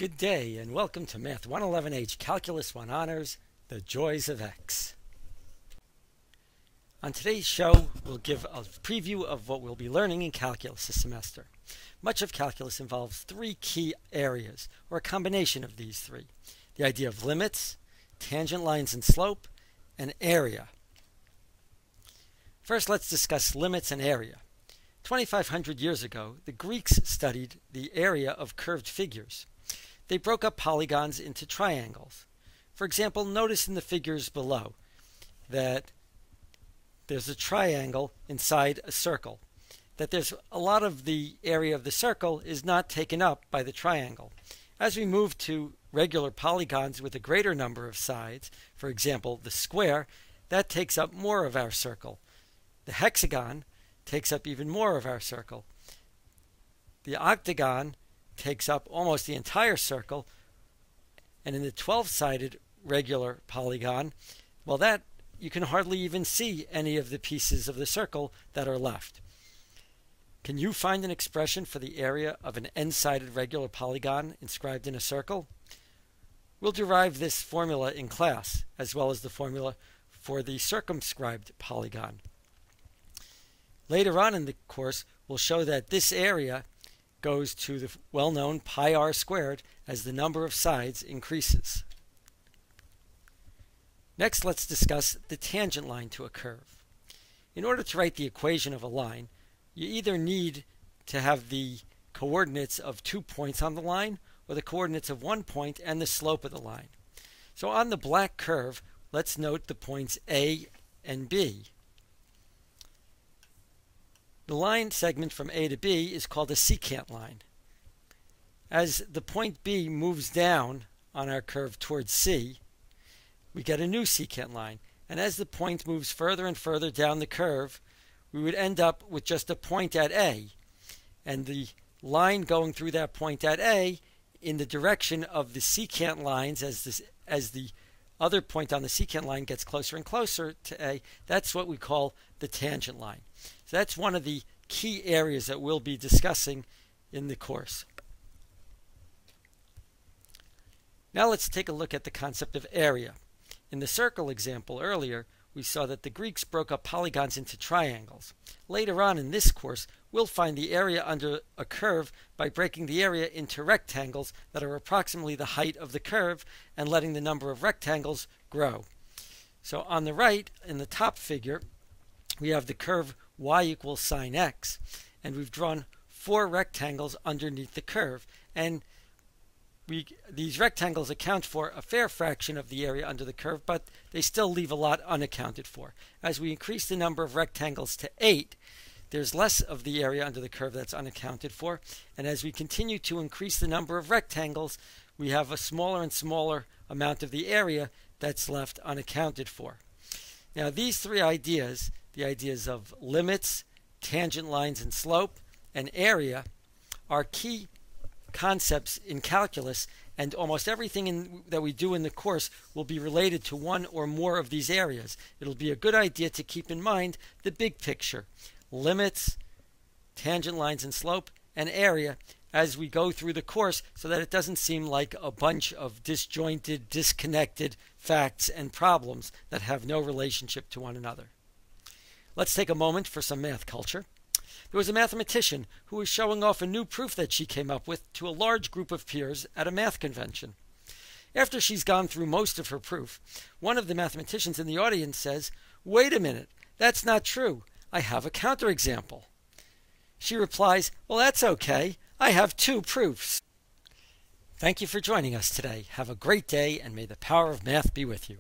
Good day and welcome to Math 111H Calculus 1 Honors, The Joys of X. On today's show, we'll give a preview of what we'll be learning in calculus this semester. Much of calculus involves three key areas, or a combination of these three. The idea of limits, tangent lines and slope, and area. First, let's discuss limits and area. 2,500 years ago, the Greeks studied the area of curved figures. They broke up polygons into triangles. For example, notice in the figures below that there's a triangle inside a circle, that there's a lot of the area of the circle is not taken up by the triangle. As we move to regular polygons with a greater number of sides, for example, the square, that takes up more of our circle. The hexagon takes up even more of our circle. The octagon takes up almost the entire circle, and in the 12-sided regular polygon, well, that you can hardly even see any of the pieces of the circle that are left. Can you find an expression for the area of an n-sided regular polygon inscribed in a circle? We'll derive this formula in class, as well as the formula for the circumscribed polygon. Later on in the course, we'll show that this area goes to the well-known pi r squared as the number of sides increases. Next, let's discuss the tangent line to a curve. In order to write the equation of a line, you either need to have the coordinates of 2 points on the line or the coordinates of 1 point and the slope of the line. So on the black curve, let's note the points A and B. The line segment from A to B is called a secant line. As the point B moves down on our curve towards C, we get a new secant line. And as the point moves further and further down the curve, we would end up with just a point at A. And the line going through that point at A in the direction of the secant lines as the other point on the secant line gets closer and closer to A, that's what we call the tangent line. So that's one of the key areas that we'll be discussing in the course. Now let's take a look at the concept of area. In the circle example earlier, we saw that the Greeks broke up polygons into triangles. Later on in this course, we'll find the area under a curve by breaking the area into rectangles that are approximately the height of the curve and letting the number of rectangles grow. So on the right, in the top figure, we have the curve y equals sine x, and we've drawn 4 rectangles underneath the curve, and these rectangles account for a fair fraction of the area under the curve, but they still leave a lot unaccounted for. As we increase the number of rectangles to 8, there's less of the area under the curve that's unaccounted for, and as we continue to increase the number of rectangles, we have a smaller and smaller amount of the area that's left unaccounted for. Now these three ideas, the ideas of limits, tangent lines and slope, and area, are key concepts in calculus, and almost everything that we do in the course will be related to one or more of these areas. It'll be a good idea to keep in mind the big picture, limits, tangent lines and slope, and area as we go through the course so that it doesn't seem like a bunch of disjointed, disconnected facts and problems that have no relationship to one another. Let's take a moment for some math culture. There was a mathematician who was showing off a new proof that she came up with to a large group of peers at a math convention. After she's gone through most of her proof, one of the mathematicians in the audience says, "Wait a minute, that's not true. I have a counterexample." She replies, "Well, that's okay. I have 2 proofs." Thank you for joining us today. Have a great day, and may the power of math be with you.